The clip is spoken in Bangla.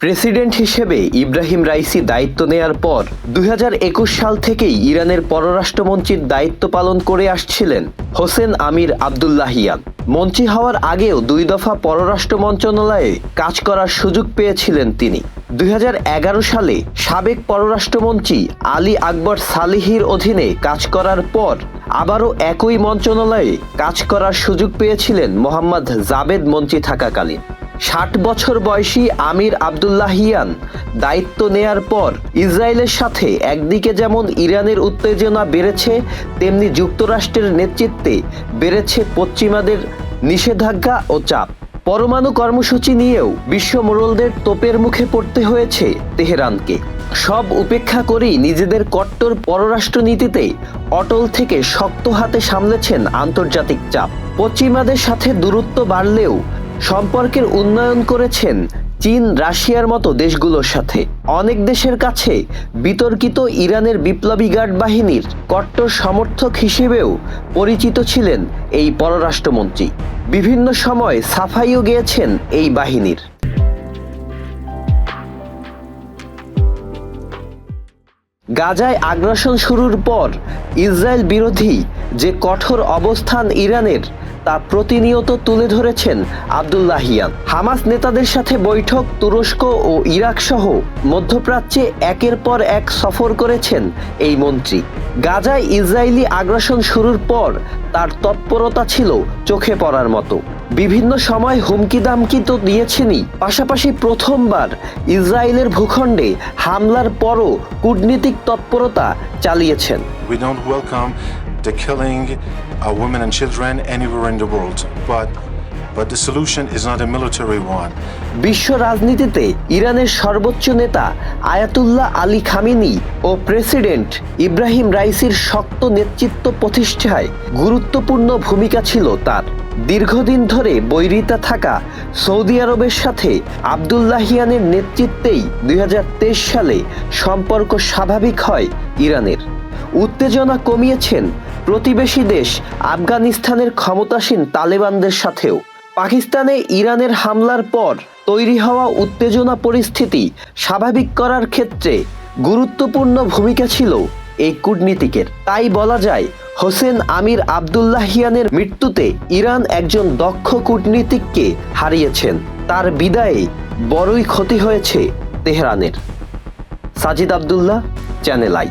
প্রেসিডেন্ট হিসেবে ইব্রাহিম রাইসি দায়িত্ব নেয়ার পর 2021 সাল থেকেই ইরানের পররাষ্ট্রমন্ত্রীর দায়িত্ব পালন করে আসছিলেন হোসেন আমির আবদুল্লাহিয়ান। মন্ত্রী হওয়ার আগেও 2 দফা পররাষ্ট্র মন্ত্রণালয়ে কাজ করার সুযোগ পেয়েছিলেন তিনি। 2011 সালে সাবেক পররাষ্ট্রমন্ত্রী আলী আকবর সালিহির অধীনে কাজ করার পর আবারও একই মন্ত্রণালয়ে কাজ করার সুযোগ পেয়েছিলেন মোহাম্মদ জাবেদ মন্ত্রী থাকাকালীন। 60 বছর বয়সী আমির আবদুল্লাহিয়ান দায়িত্ব নেয়ার পর ইসরায়েলের সাথে একদিকে যেমন ইরানের উত্তেজনা বেড়েছে, তেমনি যুক্তরাষ্ট্রের নেতৃত্বে বেড়েছে পশ্চিমাদের নিষেধাজ্ঞা ও চাপ। পরমাণু কর্মসূচি নিয়েও বিশ্ব মোড়লদের তোপের মুখে পড়তে হয়েছে তেহরানকে। সব উপেক্ষা করেই নিজেদের কট্টর পররাষ্ট্রনীতিতে অটল থেকে শক্ত হাতে সামলেছেন আন্তর্জাতিক চাপ। পশ্চিমাদের সাথে দূরত্ব বাড়লেও সম্পর্কের উন্নয়ন করেছেন চীন, রাশিয়ার মতো দেশগুলোর সাথে। অনেক দেশের কাছে বিতর্কিত ইরানের বিপ্লবী গার্ড বাহিনীর কট্টর সমর্থক হিসেবেও পরিচিত ছিলেন এই পররাষ্ট্রমন্ত্রী। বিভিন্ন সময় সাফাইও গেয়েছেন এই বাহিনীর। গাজায় আগ্রাসন শুরুর পর ইসরায়েল বিরোধী যে কঠোর অবস্থান ইরানের, তা প্রতিনিয়ত তুলে ধরেছেন আবদুল্লাহিয়ান। হামাস নেতাদের সাথে বৈঠক, তুরস্ক ও ইরাক সহ মধ্যপ্রাচ্যে একের পর এক সফর করেছেন এই মন্ত্রী। গাজায় ইসরায়েলি আগ্রাসন শুরুর পর তার তৎপরতা ছিল চোখে পড়ার মতো। বিভিন্ন সময় হুমকি দামকি তো দিয়েছেনই, পাশাপাশি প্রথমবার ইসরায়েলের ভূখণ্ডে হামলার পরও কূটনীতিক তৎপরতা চালিয়েছেন। We don't welcome the killing of women and children anywhere in the world, but the solution is not a military one. বিশ্ব রাজনীতিতে ইরানের সর্বোচ্চ নেতা আয়াতুল্লাহ আলী খামেনি ও প্রেসিডেন্ট ইব্রাহিম রাইসির শক্ত নেতৃত্ব প্রতিষ্ঠায় গুরুত্বপূর্ণ ভূমিকা ছিল তার। দীর্ঘদিন ধরে বৈরিতা থাকা সৌদি আরবের সাথে আবদুল্লাহিয়ানের নেতৃত্বেই 2023 সালে সম্পর্ক স্বাভাবিক হয় ইরানের। উত্তেজনা কমিয়েছেন প্রতিবেশী দেশ আফগানিস্তানের ক্ষমতাসীন তালেবানদের সাথেও। পাকিস্তানে ইরানের হামলার পর তৈরি হওয়া উত্তেজনা পরিস্থিতি স্বাভাবিক করার ক্ষেত্রে গুরুত্বপূর্ণ ভূমিকা ছিল এই কূটনীতিকের। তাই বলা যায়, হোসেন আমির আবদুল্লাহিয়ানের মৃত্যুতে ইরান একজন দক্ষ কূটনীতিককে হারিয়েছেন। তার বিদায়ে বড়ই ক্ষতি হয়েছে তেহরানের। Sajid Abdullah, channel I.